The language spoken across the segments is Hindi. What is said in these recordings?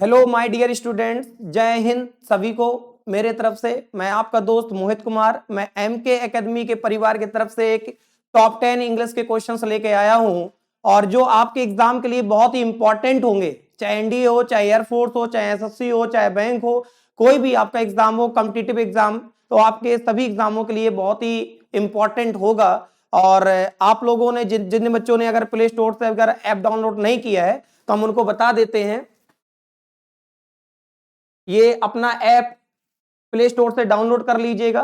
हेलो माय डियर स्टूडेंट्स, जय हिंद सभी को। मेरे तरफ से मैं आपका दोस्त मोहित कुमार, मैं एमके एकेडमी के परिवार की तरफ से एक टॉप 10 इंग्लिश के क्वेश्चंस लेके आया हूं और जो आपके एग्जाम के लिए बहुत ही इंपॉर्टेंट होंगे। चाहे एनडीए हो, चाहे एयरफोर्स हो, चाहे एसएससी हो, चाहे बैंक हो, कोई भी आपका एग्जाम हो, कॉम्पिटिटिव एग्जाम, तो आपके सभी एग्जामों के लिए बहुत ही इंपॉर्टेंट होगा। और आप लोगों ने जिन बच्चों ने अगर प्ले स्टोर से अगर ऐप डाउनलोड नहीं किया है तो हम उनको बता देते हैं, ये अपना ऐप प्ले स्टोर से डाउनलोड कर लीजिएगा।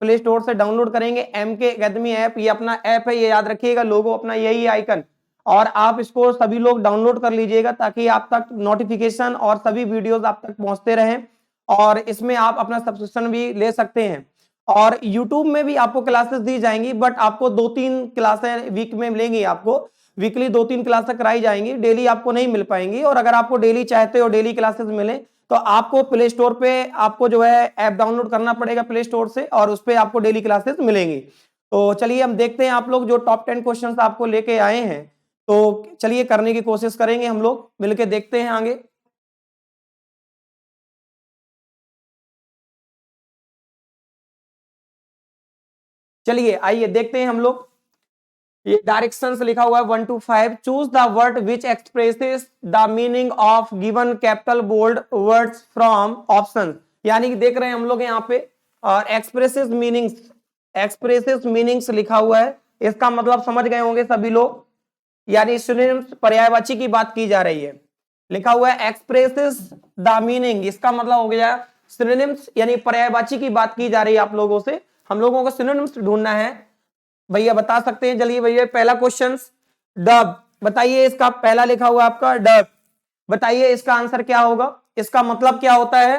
प्ले स्टोर से डाउनलोड करेंगे एमके एकेडमी ऐप, ये अपना ऐप है, ये याद रखिएगा, लोगो अपना यही आइकन। और आप इसको सभी लोग डाउनलोड कर लीजिएगा ताकि आप तक नोटिफिकेशन और सभी वीडियोस आप तक पहुंचते रहें। और इसमें आप अपना सब्सक्रिप्शन भी ले सकते हैं। और यूट्यूब में भी आपको क्लासेस दी जाएंगी, बट आपको 2-3 क्लासें वीक में मिलेंगी। आपको वीकली 2-3 क्लासेस कराई जाएंगी, डेली आपको नहीं मिल पाएंगी। और अगर आपको डेली चाहते हो डेली क्लासेस मिले तो आपको प्ले स्टोर पे आपको जो है ऐप डाउनलोड करना पड़ेगा प्ले स्टोर से, और उस पे आपको डेली क्लासेस मिलेंगी। तो चलिए हम देखते हैं आप लोग जो टॉप 10 क्वेश्चंस आपको लेके आए हैं, तो चलिए करने की कोशिश करेंगे, हम लोग मिलके देखते हैं आगे। चलिए आइए देखते हैं हम लोग। ये डायरेक्शंस लिखा हुआ है 1 to 5। Choose the word which expresses the meaning of given capital bold words from option. यानी कि देख रहे हैं हम लोग यहाँ पे, और एक्सप्रेसेस मीनिंग्स लिखा हुआ है। इसका मतलब समझ गए होंगे सभी लोग, यानी सिनोनिम्स, पर्यायवाची की बात की जा रही है। लिखा हुआ है एक्सप्रेसेस द मीनिंग, इसका मतलब हो गया सिनोनिम्स, यानी पर्यायवाची की बात की जा रही है आप लोगों से। हम लोगों को सिनोनिम्स ढूंढना है। भैया बता सकते हैं, चलिए भैया पहला क्वेश्चन, डब। बताइए इसका पहला लिखा हुआ आपका डब, बताइए इसका आंसर क्या होगा, इसका मतलब क्या होता है।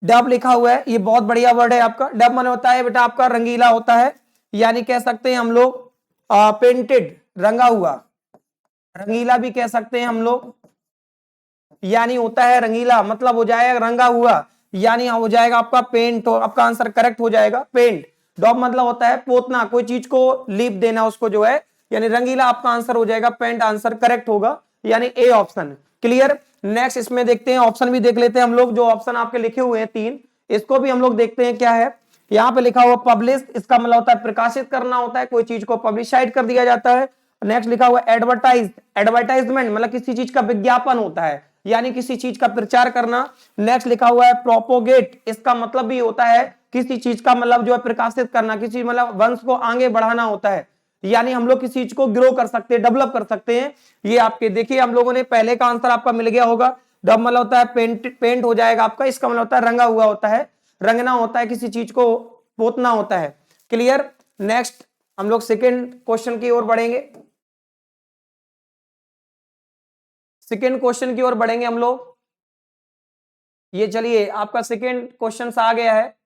डब लिखा हुआ है, ये बहुत बढ़िया वर्ड है आपका। डब माने होता है बेटा आपका रंगीला होता है, यानी कह सकते हैं हम लोग पेंटेड, रंगा हुआ। रंगीला भी कह सकते हैं हम लोग, यानी होता है रंगीला, मतलब हो जाएगा रंगा हुआ, यानी हो जाएगा आपका पेंट। तो आपका आंसर करेक्ट हो जाएगा पेंट। डॉब मतलब होता है पोतना, कोई चीज को लीप देना उसको जो है, यानी रंगीला आपका आंसर हो जाएगा पेंट, आंसर करेक्ट होगा, यानी ए ऑप्शन। क्लियर। नेक्स्ट इसमें देखते हैं, ऑप्शन भी देख लेते हैं हम लोग। जो ऑप्शन आपके लिखे हुए हैं 3, इसको भी हम लोग देखते हैं क्या है। यहाँ पे लिखा हुआ पब्लिश, इसका मतलब होता है प्रकाशित करना होता है, कोई चीज को पब्लिशाइड कर दिया जाता है। नेक्स्ट लिखा हुआ एडवर्टाइज, एडवर्टाइजमेंट मतलब किसी चीज का विज्ञापन होता है, यानी किसी चीज का प्रचार करना। नेक्स्ट लिखा हुआ है प्रोपोगेट, इसका मतलब भी होता है किसी चीज का मतलब जो है प्रकाशित करना, किसी मतलब वंश को आगे बढ़ाना होता है, यानी हम लोग किसी चीज को ग्रो कर सकते हैं, डेवलप कर सकते हैं। ये आपके देखिए हम लोगों ने पहले का आंसर आपका मिल गया होगा। डब मतलब होता है पेंट हो जाएगा आपका, इसका मतलब होता है रंगा हुआ होता है, रंगना होता है, किसी चीज को पोतना होता है। क्लियर। नेक्स्ट हम लोग सेकेंड क्वेश्चन की ओर बढ़ेंगे, सेकेंड क्वेश्चन की ओर बढ़ेंगे हम लोग। ये चलिए आपका सेकेंड क्वेश्चन आ गया है।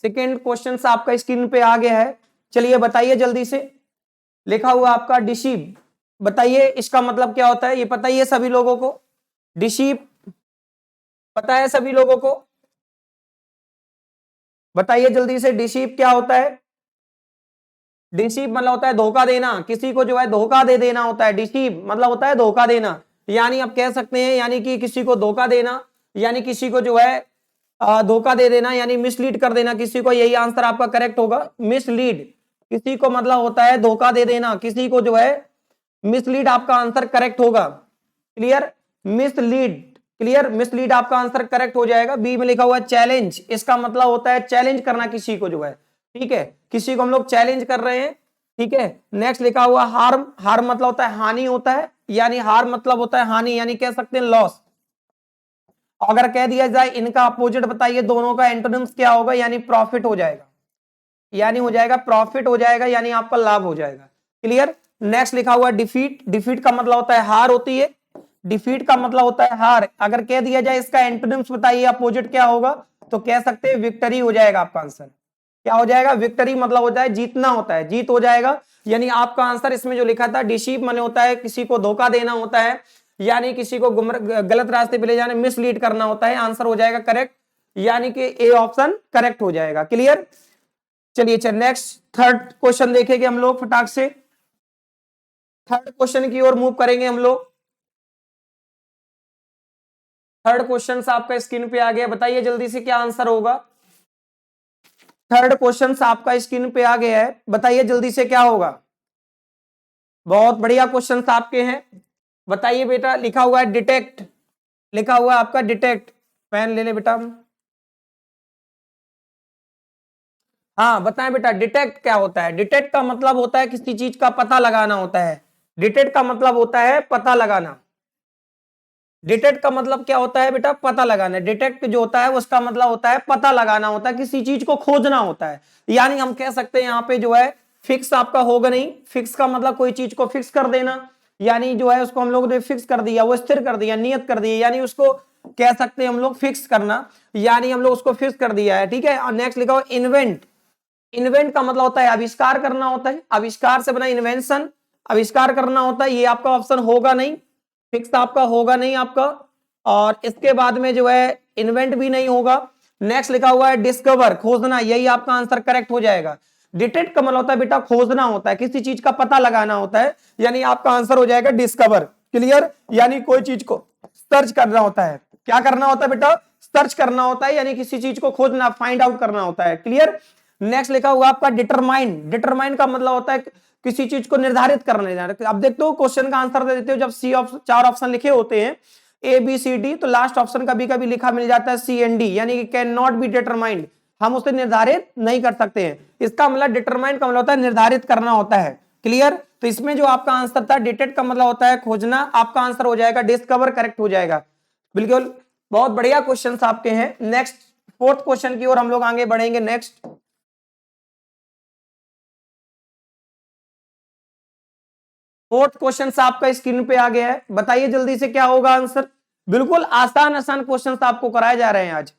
सेकेंड क्वेश्चन आपका स्क्रीन पे आ गया है। चलिए बताइए जल्दी से। लिखा हुआ आपका डिसीव, बताइए इसका मतलब क्या होता है, ये पता ही है सभी लोगों को। डिसीव पता है सभी लोगों को, बताइए जल्दी से डिसीव क्या होता है। डिसीव मतलब होता है धोखा देना, किसी को जो है धोखा दे देना होता है। डिसीव मतलब होता है धोखा देना, यानी आप कह सकते हैं यानी कि किसी को धोखा देना, यानी किसी को जो है धोखा दे देना, यानी मिसलीड कर देना किसी को, यही आंसर आपका करेक्ट होगा। मिसलीड किसी को मतलब होता है धोखा दे देना किसी को जो है, मिसलीड आपका आंसर करेक्ट होगा। क्लियर। मिसलीड, क्लियर, मिसलीड आपका आंसर करेक्ट हो जाएगा। बी में लिखा हुआ है चैलेंज, इसका मतलब होता है चैलेंज करना किसी को जो है, ठीक है, किसी को हम लोग चैलेंज कर रहे हैं, ठीक है। नेक्स्ट लिखा हुआ हार्म, हार्म मतलब होता है हानि होता है, यानी हार मतलब होता है हानि, यानी कह सकते हैं लॉस। अगर कह दिया जाए इनका अपोजिट बताइए, दोनों का एंटोनिम्स क्या होगा, यानी प्रॉफिट हो जाएगा, यानी हो जाएगा प्रॉफिट हो जाएगा, यानी आपका लाभ हो जाएगा। क्लियर। नेक्स्ट लिखा हुआ डिफीट, डिफीट का मतलब होता है हार होती है, डिफीट का मतलब होता है हार। अगर कह दिया जाए इसका एंटोनिम्स बताइए अपोजिट क्या होगा, तो कह सकते हैं विक्टरी हो जाएगा आपका आंसर। क्या हो जाएगा, विक्टरी मतलब होता है जीतना होता है, जीत हो जाएगा। यानी आपका आंसर इसमें जो लिखा था डिसीव माने होता है किसी को धोखा देना होता है, यानी किसी को गलत रास्ते पे ले जाने, मिसलीड करना होता है, आंसर हो जाएगा करेक्ट, यानी कि ए ऑप्शन करेक्ट हो जाएगा। क्लियर। चलिए नेक्स्ट थर्ड क्वेश्चन देखेंगे हम लोग फटाक से। थर्ड क्वेश्चन की ओर मूव करेंगे हम लोग। थर्ड क्वेश्चन आपका स्क्रीन पे आ गया, बताइए जल्दी से क्या आंसर होगा। थर्ड क्वेश्चन आपका स्क्रीन पे आ गया है, बताइए जल्दी से क्या होगा। बहुत बढ़िया क्वेश्चन आपके हैं, बताइए बेटा। लिखा हुआ है डिटेक्ट, लिखा हुआ है आपका डिटेक्ट। पेन ले ले बेटा। हाँ बताएं बेटा, डिटेक्ट क्या होता है। डिटेक्ट का मतलब होता है किसी चीज का पता लगाना होता है। डिटेक्ट का मतलब होता है पता लगाना। डिटेक्ट का मतलब क्या होता है बेटा, पता लगाना। डिटेक्ट जो होता है उसका मतलब होता है पता लगाना होता है, किसी चीज को खोजना होता है। यानी हम कह सकते हैं यहाँ पे जो है फिक्स आपका होगा नहीं। फिक्स का मतलब कोई चीज को फिक्स कर देना, यानी जो है उसको हम लोग ने फिक्स कर दिया, वो स्थिर कर दिया, नियत कर दिया, यानी उसको कह सकते हैं हम लोग फिक्स करना, यानी हम लोग उसको फिक्स कर दिया है। ठीक है, और नेक्स्ट लिखा हुआ इन्वेंट। इन्वेंट का मतलब होता है आविष्कार करना होता है, आविष्कार से बना इन्वेंशन, आविष्कार करना होता है। ये आपका ऑप्शन होगा नहीं, फिक्स आपका होगा नहीं आपका। और इसके बाद में जो है इन्वेंट भी नहीं होगा। नेक्स्ट लिखा हुआ है डिस्कवर, खोजना, यही आपका आंसर करेक्ट हो जाएगा। डिटेक्ट का मतलब होता है बेटा खोजना होता है, किसी चीज का पता लगाना होता है, यानी आपका आंसर हो जाएगा डिस्कवर। क्लियर, यानी कोई चीज को सर्च करना होता है। क्या करना होता है बेटा, सर्च करना होता है, यानी किसी चीज को खोजना, फाइंड आउट करना होता है। क्लियर। नेक्स्ट लिखा हुआ आपका डिटरमाइन। डिटरमाइन का मतलब होता है किसी चीज को निर्धारित करने जाना। अब देखते हो क्वेश्चन का आंसर दे देते हो, जब सी चार ऑप्शन लिखे होते हैं ए बी सी डी, तो लास्ट ऑप्शन कभी कभी लिखा मिल जाता है सी एंड डी, यानी कि कैन नॉट बी डिटरमाइंड, हम उसे निर्धारित नहीं कर सकते हैं। इसका मतलब डिटरमाइन का मतलब होता है निर्धारित करना होता है। क्लियर, तो इसमें जो आपका आंसर था डिटेक्ट का मतलब होता है खोजना, आपका आंसर हो जाएगा डिस्कवर, करेक्ट हो जाएगा। बिल्कुल, बहुत बढ़िया क्वेश्चन आपके हैं। नेक्स्ट फोर्थ क्वेश्चन की ओर हम लोग आगे बढ़ेंगे। नेक्स्ट फोर्थ क्वेश्चन आपका स्क्रीन पे आ गया है, बताइए जल्दी से क्या होगा आंसर। बिल्कुल आसान आसान क्वेश्चन आपको कराए जा रहे हैं आज,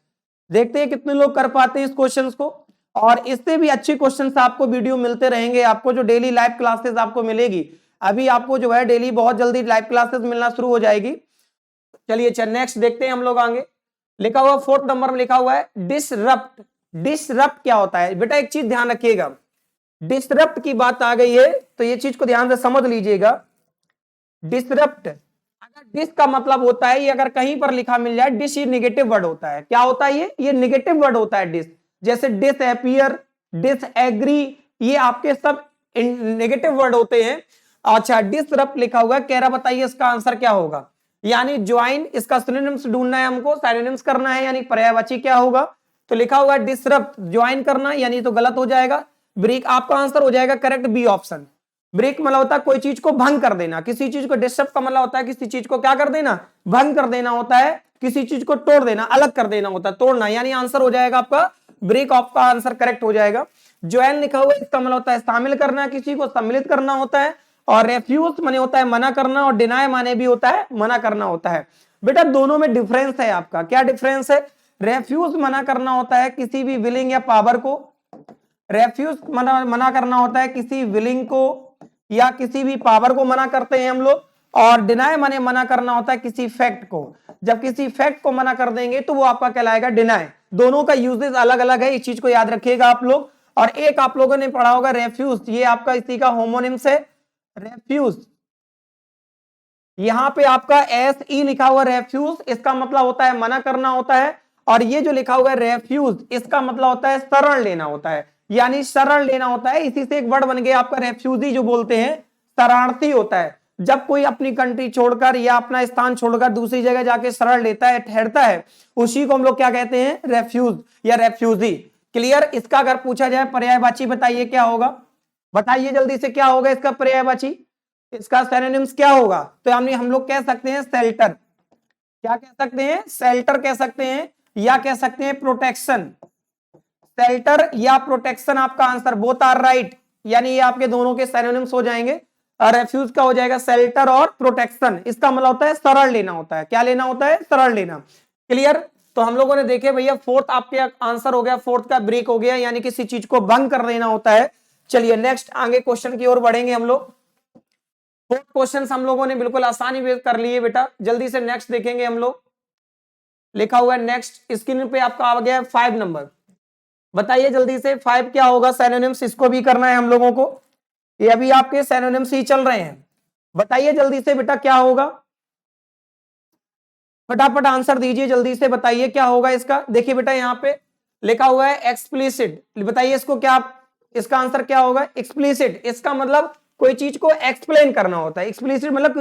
देखते हैं कितने लोग कर पाते हैं इस क्वेश्चन को। और इससे भी अच्छे क्वेश्चन आपको वीडियो मिलते रहेंगे, आपको जो डेली लाइव क्लासेस आपको मिलेगी। अभी आपको जो है डेली बहुत जल्दी लाइव क्लासेस मिलना शुरू हो जाएगी। चलिए चल नेक्स्ट देखते हैं हम लोग आगे। लिखा हुआ फोर्थ नंबर में लिखा हुआ है डिसरप्ट। डिसरप्ट क्या होता है बेटा, एक चीज ध्यान रखिएगा, डिसरप्ट की बात आ गई है तो ये चीज को ध्यान से समझ लीजिएगा। डिसरप्ट, अगर डिस का मतलब होता है, ये अगर कहीं पर लिखा मिल जाए डिस, ये निगेटिव वर्ड होता है। क्या होता है ये निगेटिव वर्ड होता है डिस। जैसे डिसएपियर, डिसएग्री, ये आपके सब नेगेटिव वर्ड होते हैं। अच्छा डिसरप्ट लिखा हुआ है, कह रहा बताइए इसका आंसर क्या होगा। यानी ज्वाइन, इसका सिनोनिम्स ढूंढना है हमको, सिनोनिम्स करना है, यानी पर्यायवाची क्या होगा। तो लिखा हुआ है डिसरप्ट, ज्वाइन करना, यानी तो गलत हो जाएगा। ब्रेक आपका आंसर हो जाएगा करेक्ट, बी ऑप्शन। ब्रेक मतलब होता है कोई चीज को भंग कर देना, किसी चीज को डिस्टर्ब का मतलब होता है किसी चीज को क्या कर देना, भंग कर देना होता है, किसी चीज को तोड़ देना, अलग कर देना होता है, तोड़ना, यानी आंसर हो जाएगा आपका ब्रेक, आपका आंसर करेक्ट हो जाएगा। ज्वाइन लिखा हुआ है, इसका मतलब होता है शामिल करना, किसी को सम्मिलित करना होता है। और रेफ्यूज माने होता है मना करना, और डिनाय माने भी होता है मना करना होता है। बेटा दोनों में डिफरेंस है आपका, क्या डिफरेंस है। रेफ्यूज मना करना होता है किसी भी विलिंग या पावर को, रेफ्यूज मना करना होता है किसी विलिंग को या किसी भी पावर को मना करते हैं हम लोग। और डिनाय माने मना करना होता है किसी फैक्ट को, जब किसी फैक्ट को मना कर देंगे तो वो आपका कहलाएगा डिनाय। दोनों का यूजेस अलग अलग है, इस चीज को याद रखिएगा आप लोग। और एक आप लोगों ने पढ़ा होगा रेफ्यूज, ये आपका इसी का होमोनिम्स है रेफ्यूज। यहां पे आपका एस ई लिखा हुआ रेफ्यूज, इसका मतलब होता है मना करना होता है। और ये जो लिखा हुआ है रेफ्यूज, इसका मतलब होता है शरण लेना होता है, यानी शरण लेना होता है। इसी से एक वर्ड बन गया आपका रेफ्यूजी, जो बोलते हैं शरणार्थी होता है। जब कोई अपनी कंट्री छोड़कर या अपना स्थान छोड़कर दूसरी जगह जाके शरण लेता है, ठहरता है, उसी को हम लोग क्या कहते हैं, रेफ्यूज या रेफ्यूजी। क्लियर, इसका अगर पूछा जाए पर्यायवाची बताइए क्या होगा, बताइए जल्दी से क्या होगा इसका पर्यायवाची, इसका सिनोनिम्स क्या होगा। तो हम लोग कह सकते हैं शेल्टर, क्या कह सकते हैं, शेल्टर कह सकते हैं, या कह सकते हैं प्रोटेक्शन। शेल्टर या प्रोटेक्शन आपका आंसर, बोथ आर राइट, यानी ये आपके दोनों के सिनोनिम्स हो जाएंगे। और रेफ्यूज का हो जाएगा शेल्टर और प्रोटेक्शन, इसका मतलब होता है शरण लेना होता है, क्या लेना होता है, शरण लेना। क्लियर, तो हम लोगों ने देखे भैया फोर्थ आपके आंसर हो गया, फोर्थ का ब्रेक हो गया, यानी किसी चीज को भंग कर देना होता है। चलिए नेक्स्ट आगे क्वेश्चन की ओर बढ़ेंगे हम लोग। फोर्थ क्वेश्चन हम लोगों ने बिल्कुल आसानी से कर लिए बेटा, जल्दी से नेक्स्ट देखेंगे हम लोग। लिखा हुआ है नेक्स्ट, स्क्रीन पे आपका आ गया है 5 नंबर, बताइए जल्दी से 5 क्या होगा सिनोनिम्स, इसको भी करना है हम लोगों को। ये अभी आपके सिनोनिम्स ही चल रहे हैं, बताइए जल्दी से बेटा क्या होगा, फटाफट आंसर दीजिए जल्दी से, बताइए क्या होगा इसका। देखिए बेटा यहाँ पे लिखा हुआ है एक्सप्लिसिट, बताइए इसको क्या, इसका आंसर क्या होगा, एक्सप्लिसिट। इसका मतलब कोई चीज को एक्सप्लेन करना होता है, एक्सप्लिसिट मतलब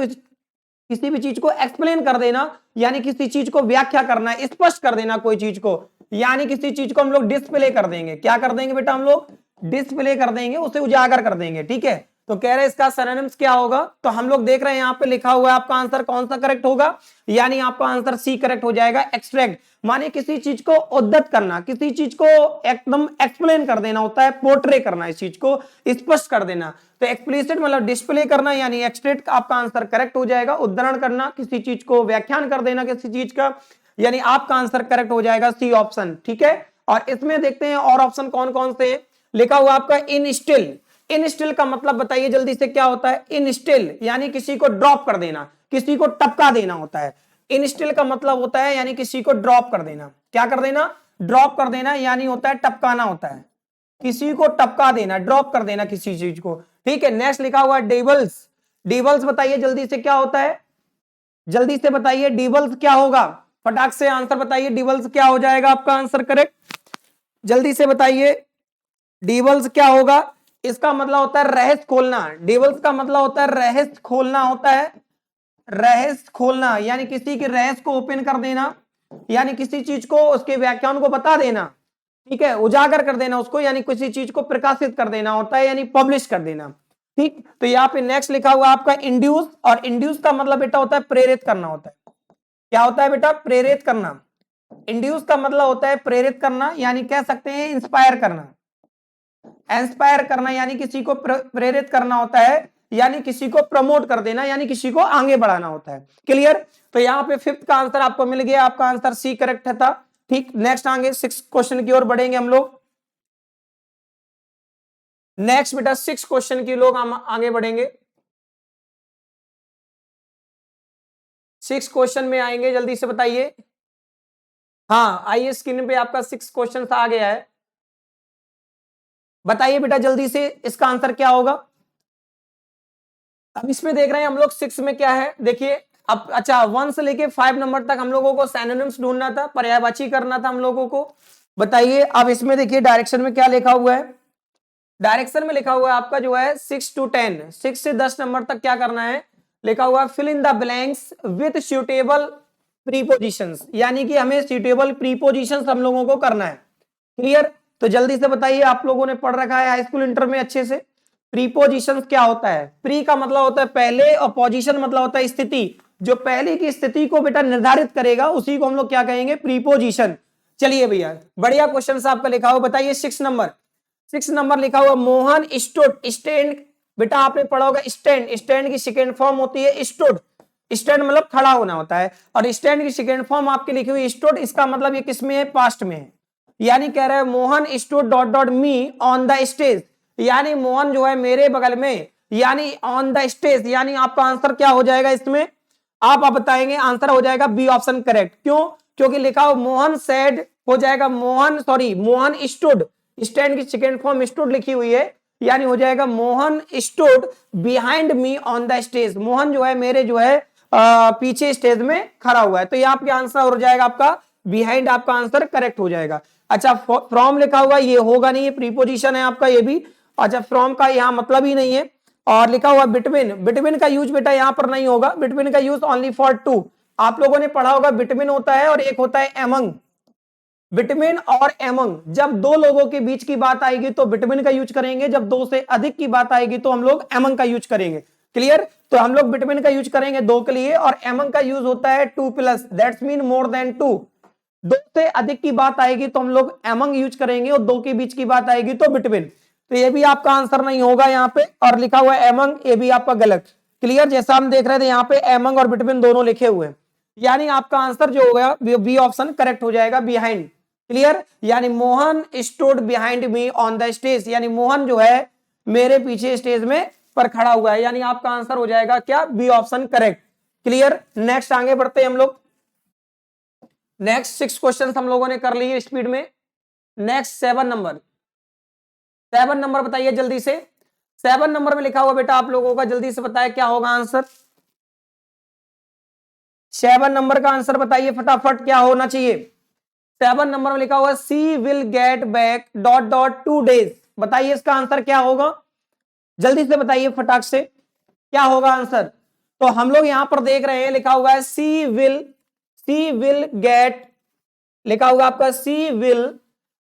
किसी भी चीज को एक्सप्लेन कर देना, यानी किसी चीज को व्याख्या करना, स्पष्ट कर देना कोई चीज को, यानी किसी चीज को हम लोग डिस्प्ले कर देंगे। क्या कर देंगे बेटा, हम लोग डिस्प्ले कर देंगे, उसे उजागर कर देंगे, ठीक है। तो कह रहे हैं इसका सिनोनिम्स क्या होगा, तो हम लोग देख रहे हैं यहाँ पे लिखा हुआ है, आपका आंसर कौन सा करेक्ट होगा, यानी आपका आंसर सी करेक्ट हो जाएगा। एक्सट्रैक्ट माने किसी चीज को उद्धत करना, किसी चीज को एकदम एक्सप्लेन कर देना होता है, पोर्ट्रे करना, इस चीज को स्पष्ट कर देना। तो एक्सप्लिसिट मतलब डिस्प्ले करना, यानी एक्सट्रैक्ट आपका आंसर करेक्ट हो जाएगा। उद्धरण करना, किसी चीज को व्याख्यान कर देना किसी चीज का, यानी आपका आंसर करेक्ट हो जाएगा सी ऑप्शन, ठीक है। और इसमें देखते हैं और ऑप्शन कौन कौन से हैं। लिखा हुआ आपका इन स्टिल, इन स्टिल का मतलब बताइए जल्दी से क्या होता है। इन स्टिल यानी किसी को ड्रॉप कर देना, किसी को टपका देना होता है। इन स्टिल का मतलब होता है यानी किसी को ड्रॉप कर देना, क्या कर देना, ड्रॉप कर देना, यानी होता है टपकाना होता है, किसी को टपका देना, ड्रॉप कर देना किसी चीज को, ठीक है। नेक्स्ट लिखा हुआ है डेबल्स, डेबल्स बताइए जल्दी से क्या होता है, जल्दी से बताइए डेबल्स क्या होगा, फटाक से आंसर बताइए, डेबल्स क्या हो जाएगा आपका आंसर करेक्ट, जल्दी से बताइए डेबल्स क्या होगा। इसका मतलब होता है रहस्य खोलना, डेबल्स का मतलब होता है रहस्य खोलना होता है, रहस्य खोलना यानी किसी के रहस्य को ओपन कर देना, यानी किसी चीज को उसके व्याख्यान को बता देना, ठीक है, उजागर कर देना उसको, यानी किसी चीज को प्रकाशित कर देना होता है, यानी पब्लिश कर देना, ठीक। तो यहाँ पे नेक्स्ट लिखा हुआ आपका इंड्यूस, और इंड्यूस का मतलब बेटा होता है प्रेरित करना होता है। क्या होता है बेटा, प्रेरित करना। इंड्यूस का मतलब होता है प्रेरित करना, यानी कह सकते हैं इंस्पायर करना, इंस्पायर करना यानी किसी को प्रेरित करना होता है, यानी किसी को प्रमोट कर देना, यानी किसी को आगे बढ़ाना होता है। क्लियर। तो यहाँ पे फिफ्थ का आंसर आपको मिल गया, आपका आंसर सी करेक्ट था, ठीक। नेक्स्ट आगे सिक्स क्वेश्चन की ओर बढ़ेंगे हम लोग। नेक्स्ट बेटा सिक्स क्वेश्चन की लोग हम आगे बढ़ेंगे, सिक्स क्वेश्चन में आएंगे, जल्दी से बताइए। हाँ आइए स्क्रीन पे आपका सिक्स क्वेश्चन आ गया है, बताइए बेटा जल्दी से इसका आंसर क्या होगा। अब इसमें देख रहे हैं हम लोग सिक्स में क्या है, देखिए अब अच्छा 1 से लेके 5 नंबर तक हम लोगों को सिनोनिम्स ढूंढना था, पर्यायवाची करना था हम लोगों को। बताइए अब इसमें देखिए डायरेक्शन में क्या लिखा हुआ है, डायरेक्शन में लिखा हुआ है आपका जो है 6 to 10, 6 से 10 नंबर तक क्या करना है, लिखा हुआ fill in the blanks with suitable prepositions, यानी कि हमें सुटेबल प्रीपोजिशंस हम लोगों को करना है। क्लियर। तो जल्दी से बताइए, आप लोगों ने पढ़ रखा है हाई स्कूल इंटर में अच्छे से, प्रीपोजिशंस क्या होता है। प्री का मतलब होता है पहले, और पोजीशन मतलब होता है स्थिति, जो पहले की स्थिति को बेटा निर्धारित करेगा उसी को हम लोग क्या कहेंगे, प्रीपोजिशन। चलिए भैया बढ़िया क्वेश्चन आपका लिखा हुआ, बताइए 6 नंबर लिखा हुआ मोहन स्टूड, स्टैंड बेटा आपने पढ़ा होगा, स्टैंड, स्टैंड की सेकेंड फॉर्म होती है स्टूड, स्टैंड मतलब खड़ा होना होता है, और स्टैंड की सेकेंड फॉर्म आपकी लिखी हुई स्टूड, इसका मतलब ये किसमें है, पास्ट में है। यानी कह रहे हैं Mohan stood dot dot me on the stage, यानी मोहन जो है मेरे बगल में, यानी ऑन द स्टेज, यानी आपका आंसर क्या हो जाएगा इसमें, आप बताएंगे, आंसर हो जाएगा बी ऑप्शन करेक्ट। क्यों, क्योंकि लिखा हो मोहन सेड, हो जाएगा Mohan, sorry Mohan stood, stand की सेकेंड फॉर्म स्टूड लिखी हुई है, यानी हो जाएगा Mohan stood behind me on the stage, Mohan जो है मेरे जो है पीछे स्टेज में खड़ा हुआ है। तो ये आपका आंसर हो जाएगा आपका बिहाइंड, आपका आंसर करेक्ट हो जाएगा। अच्छा फ्रॉम लिखा हुआ ये होगा नहीं, ये प्रीपोजिशन है आपका ये भी। अच्छा फ्रॉम का यहाँ मतलब ही नहीं है। और लिखा हुआ बिटवीन, बिटवीन का यूज बेटा यहाँ पर नहीं होगा, बिटवीन का यूज ओनली फॉर टू, आप लोगों ने पढ़ा होगा बिटवीन होता है और एक होता है एमंग, बिटवीन और एमंग, जब दो लोगों के बीच की बात आएगी तो बिटवीन का यूज करेंगे, जब दो से अधिक की बात आएगी तो हम लोग एमंग का यूज करेंगे। क्लियर। तो हम लोग बिटवीन का यूज करेंगे दो के लिए, और एमंग का यूज होता है two plus, that's mean more than two, दो से अधिक की बात आएगी तो हम लोग एमंग यूज करेंगे, और दो के बीच की बात आएगी तो बिटवीन। तो ये भी आपका आंसर नहीं होगा यहाँ पे, और लिखा हुआ है एमंग, ये भी आपका गलत। क्लियर। जैसा हम देख रहे थे यहाँ पे एमंग और बिटवीन दोनों लिखे हुए हैं, यानी आपका आंसर जो होगा बी ऑप्शन करेक्ट हो जाएगा, बिहाइंड। क्लियर। यानी Mohan stood behind me on the stage, यानी मोहन जो है मेरे पीछे स्टेज में पर खड़ा हुआ है, यानी आपका आंसर हो जाएगा क्या, B option correct. Clear. Next आगे बढ़ते हैं हम लोग, नेक्स्ट 6 क्वेश्चन हम लोगों ने कर लिए स्पीड में। नेक्स्ट 7 नंबर, 7 नंबर बताइए जल्दी से, 7 नंबर में लिखा हुआ बेटा आप लोगों का, जल्दी से बताए क्या होगा आंसर। 7 नंबर का आंसर बताइए फटाफट, क्या होना चाहिए। 7 नंबर में लिखा हुआ she will get back dot dot 2 days, बताइए इसका आंसर क्या होगा, जल्दी से बताइए फटाक से क्या होगा आंसर। तो हम लोग यहां पर देख रहे हैं लिखा हुआ है सी विल गेट, लिखा हुआ आपका she will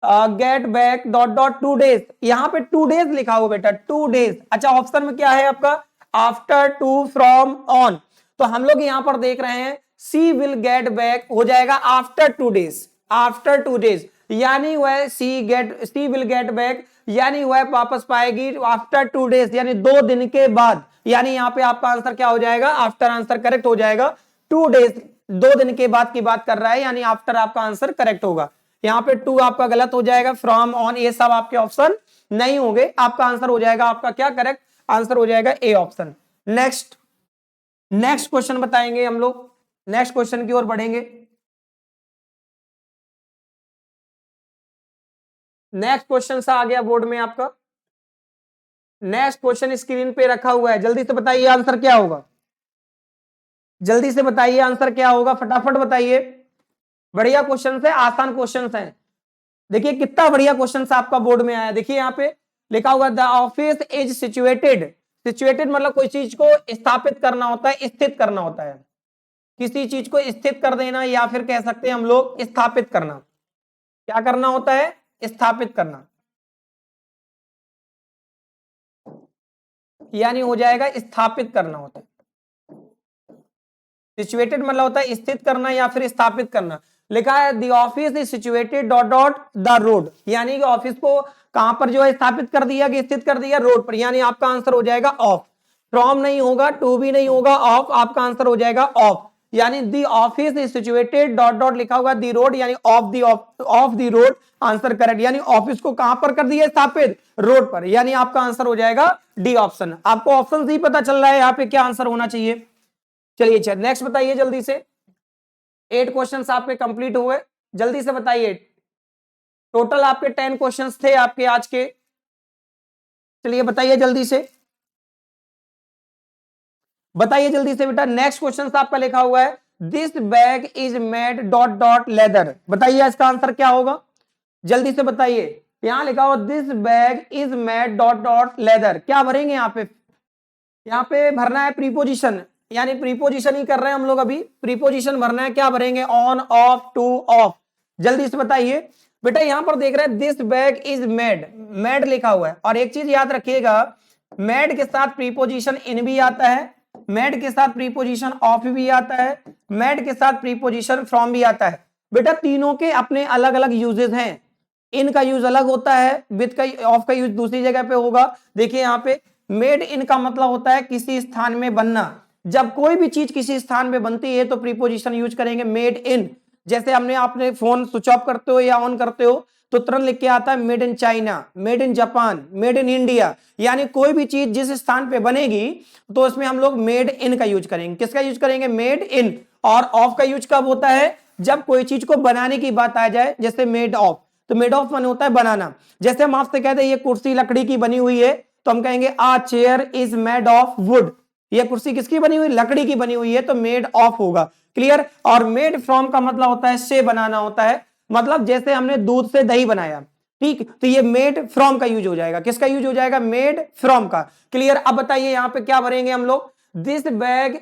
get back dot dot 2 days, यहां पे 2 डेज लिखा हुआ बेटा, 2 डेज। अच्छा ऑप्शन में क्या है आपका, आफ्टर, टू, फ्रॉम, ऑन। तो हम लोग यहां पर देख रहे हैं सी विल गेट बैक हो जाएगा आफ्टर 2 डेज, आफ्टर 2 डेज, यानी वह सी विल गेट बैक, यानी वह वापस पाएगी आफ्टर 2 डेज, यानी 2 दिन के बाद, यानी यहां पे आपका आंसर क्या हो जाएगा, आफ्टर आंसर करेक्ट हो जाएगा। 2 डेज 2 दिन के बाद की बात कर रहा है, यानी आफ्टर आपका आंसर करेक्ट होगा। यहां पे 2 आपका गलत हो जाएगा, फ्रॉम, ऑन ये सब आपके ऑप्शन नहीं होंगे, आपका आंसर हो जाएगा आपका क्या करेक्ट आंसर हो जाएगा ए ऑप्शन। नेक्स्ट क्वेश्चन बताएंगे हम लोग, नेक्स्ट क्वेश्चन की ओर बढ़ेंगे। नेक्स्ट क्वेश्चन सा आ गया बोर्ड में आपका, नेक्स्ट क्वेश्चन स्क्रीन पे रखा हुआ है, जल्दी से बताइए आंसर क्या होगा, जल्दी से बताइए आंसर क्या होगा, फटाफट बताइए। बढ़िया क्वेश्चन है, आसान क्वेश्चन है, देखिए कितना बढ़िया क्वेश्चन आपका बोर्ड में आया। देखिए यहाँ पे लिखा हुआ the office is situated, situated मतलब कोई चीज को स्थापित करना होता है, स्थित करना होता है, किसी चीज को स्थित कर देना, या फिर कह सकते हैं हम लोग स्थापित करना। क्या करना होता है, स्थापित करना, यानी हो जाएगा स्थापित करना होता है। सिचुएटेड मतलब होता है स्थित करना या फिर स्थापित करना। लिखा है the office is situated dot dot the road, यानी कि ऑफिस को कहां पर जो है स्थापित कर दिया कि स्थित कर दिया, रोड पर, यानी आपका आंसर हो जाएगा ऑफ। फ्रॉम नहीं होगा, टू भी नहीं होगा, ऑफ आपका आंसर हो जाएगा ऑफ, यानी the office is situated dot dot लिखा होगा द रोड, यानी of the road answer correct, यानी ऑफिस को कहां पर कर दिया स्थापित, रोड पर, यानी आपका आंसर हो जाएगा डी ऑप्शन। आपको ऑप्शन ही पता चल रहा है यहाँ पे क्या आंसर होना चाहिए। चलिए अच्छा नेक्स्ट बताइए जल्दी से, 8 क्वेश्चंस आपके कंप्लीट हुए, जल्दी से बताइए। टोटल आपके 10 क्वेश्चंस थे आपके आज के, चलिए बताइए जल्दी से, बताइए जल्दी से बेटा। नेक्स्ट क्वेश्चन आपका लिखा हुआ है this bag is made dot dot leather, बताइए इसका आंसर क्या होगा, जल्दी से बताइए। यहां लिखा हुआ this bag is made dot dot leather, क्या भरेंगे यहाँ पे भरना है प्रीपोजिशन, यानी प्रीपोजिशन ही कर रहे हैं हम लोग अभी, प्रीपोजिशन भरना है, क्या भरेंगे, ऑन, ऑफ, टू, ऑफ, जल्दी से बताइए बेटा। यहां पर देख रहे हैं this bag is made, made लिखा हुआ है, और एक चीज याद रखिएगा, मेड के साथ प्रीपोजिशन इन भी आता है, मेड के साथ प्रीपोजिशन ऑफ भी आता है, मेड के साथ प्रीपोजिशन फ्रॉम भी आता है। बेटा तीनों के अपने अलग अलग यूजेस हैं, इन का यूज अलग होता है, विद का ऑफ का यूज दूसरी जगह पे होगा। देखिए यहाँ पे मेड इन का मतलब होता है किसी स्थान में बनना, जब कोई भी चीज किसी स्थान में बनती है तो प्रीपोजिशन यूज करेंगे मेड इन। जैसे हमने आपने फोन स्विच ऑफ करते हो या ऑन करते हो तो तुरंत लिख के आता है made in China, made in Japan, made in India, यानी कोई भी चीज जिस स्थान पे बनेगी तो उसमें हम लोग मेड इन का यूज करेंगे। किसका यूज करेंगे, मेड इन। और ऑफ का यूज कब होता है, जब कोई चीज को बनाने की बात आ जाए, जैसे मेड ऑफ, तो मेड ऑफ मन होता है बनाना। जैसे हम आपसे कहते हैं ये कुर्सी लकड़ी की बनी हुई है तो हम कहेंगे a chair is made of wood, ये कुर्सी किसकी बनी हुई, लकड़ी की बनी हुई है, तो मेड ऑफ होगा, क्लियर। और मेड फ्रॉम का मतलब होता है से बनाना होता है, मतलब जैसे हमने दूध से दही बनाया, ठीक, तो ये मेड फ्रॉम का यूज हो जाएगा, किसका यूज हो जाएगा, मेड फ्रॉम का, क्लियर। अब बताइए यहाँ पे क्या भरेंगे हम लोग, दिस बैग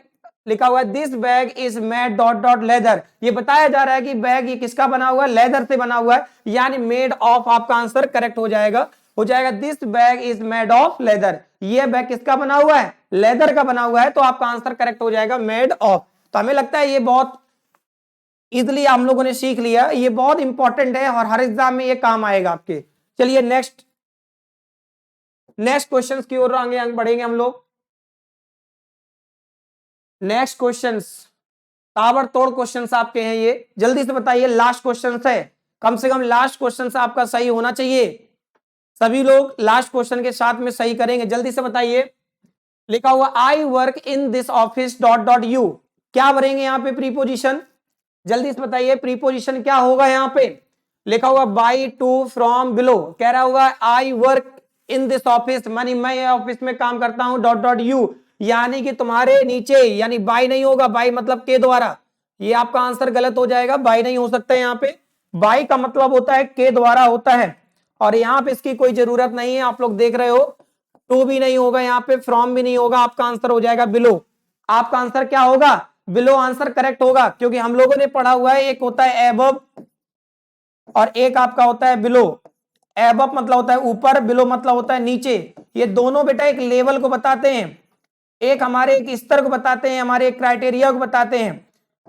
लिखा हुआ है this bag is made dot dot leather, ये बताया जा रहा है कि बैग ये किसका बना हुआ है, लेदर से बना हुआ है, यानी मेड ऑफ आपका आंसर करेक्ट हो जाएगा this bag is made of leather, ये बैग किसका बना हुआ है, लेदर का बना हुआ है, तो आपका आंसर करेक्ट हो जाएगा मेड ऑफ। तो हमें लगता है ये बहुत इजिली हम लोगों ने सीख लिया, ये बहुत इंपॉर्टेंट है और हर एग्जाम में ये काम आएगा आपके। चलिए नेक्स्ट क्वेश्चन की ओर आगे बढ़ेंगे हम लोग। नेक्स्ट क्वेश्चंस ताबड़तोड़ क्वेश्चंस आपके हैं ये, जल्दी से बताइए, लास्ट क्वेश्चन है, कम से कम लास्ट क्वेश्चन आपका सही होना चाहिए, सभी लोग लास्ट क्वेश्चन के साथ में सही करेंगे, जल्दी से बताइए। लिखा हुआ I work in this office dot dot U, क्या भरेंगे यहाँ पे प्रीपोजिशन, जल्दी से बताइए प्रीपोजिशन क्या होगा यहाँ पे। लिखा हुआ बाई, टू, फ्रॉम, बिलो, कह रहा होगा I work in this office, मानी मैं ये ऑफिस में काम करता हूं, डॉट डॉट यू, यानी कि तुम्हारे नीचे, यानी बाय नहीं होगा, बाय मतलब के द्वारा, ये आपका आंसर गलत हो जाएगा, बाय नहीं हो सकता है यहाँ पे। बाय का मतलब होता है के द्वारा होता है, और यहाँ पे इसकी कोई जरूरत नहीं है, आप लोग देख रहे हो, टू भी नहीं होगा यहाँ पे, फ्रॉम भी नहीं होगा, आपका आंसर हो जाएगा बिलो। आपका आंसर क्या होगा? बिलो आंसर करेक्ट होगा, क्योंकि हम लोगों ने पढ़ा हुआ है एक होता है एबव और एक आपका होता है बिलो। एबव मतलब होता है ऊपर, बिलो मतलब होता है नीचे। ये दोनों बेटा एक लेवल को बताते हैं, एक हमारे एक स्तर को बताते हैं, हमारे एक क्राइटेरिया को बताते हैं।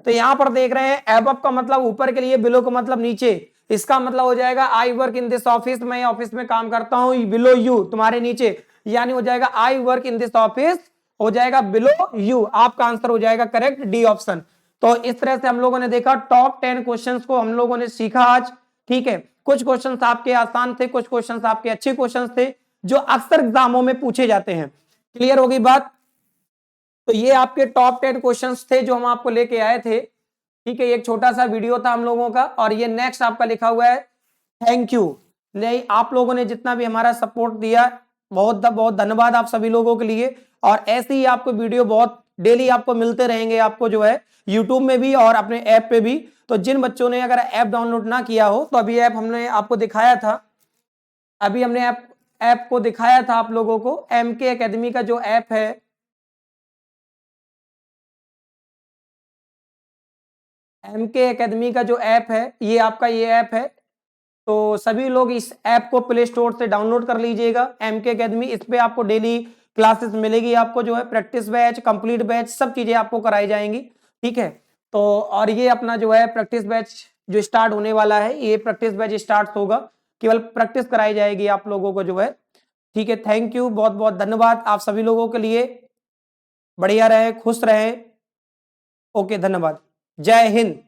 तो यहां पर देख रहे हैं एबव का मतलब ऊपर के लिए, बिलो का मतलब नीचे। इसका मतलब हो जाएगा I work in this office, मैं ऑफिस में काम करता हूं, बिलो यू तुम्हारे नीचे, यानी हो जाएगा I work in this office, हो जाएगा बिलो यू। आपका आंसर हो जाएगा करेक्ट डी ऑप्शन। तो इस तरह से हम लोगों ने देखा टॉप 10 क्वेश्चंस को हम लोगों ने सीखा आज। ठीक है, कुछ क्वेश्चंस आपके आसान थे, कुछ क्वेश्चंस आपके अच्छे क्वेश्चंस थे जो अक्सर एग्जामों में पूछे जाते हैं। क्लियर होगी बात? तो ये आपके टॉप 10 क्वेश्चंस थे जो हम आपको लेके आए थे। ठीक है, एक छोटा सा वीडियो था हम लोगों का, और ये नेक्स्ट आपका लिखा हुआ है थैंक यू। ले आप लोगों ने जितना भी हमारा सपोर्ट दिया, बहुत बहुत धन्यवाद आप सभी लोगों के लिए। और ऐसे ही आपको वीडियो बहुत डेली आपको मिलते रहेंगे, आपको जो है यूट्यूब में भी और अपने ऐप पे भी। तो जिन बच्चों ने अगर ऐप डाउनलोड ना किया हो, तो अभी ऐप हमने आपको दिखाया था, अभी हमने ऐप को दिखाया था आप लोगों को, MK एकेडमी का जो ऐप है, MK एकेडमी का जो ऐप है, ये आपका ये ऐप है। तो सभी लोग इस ऐप को प्ले स्टोर से डाउनलोड कर लीजिएगा, MK एकेडमी। इस पे आपको डेली क्लासेस मिलेगी, आपको जो है प्रैक्टिस बैच, कंप्लीट बैच, सब चीजें आपको कराई जाएंगी। ठीक है, तो और ये अपना जो है प्रैक्टिस बैच जो स्टार्ट होने वाला है, ये प्रैक्टिस बैच स्टार्ट होगा, केवल प्रैक्टिस कराई जाएगी आप लोगों को जो है। ठीक है, थैंक यू, बहुत बहुत धन्यवाद आप सभी लोगों के लिए। बढ़िया रहे, खुश रहे। ओके, धन्यवाद, जय हिंद।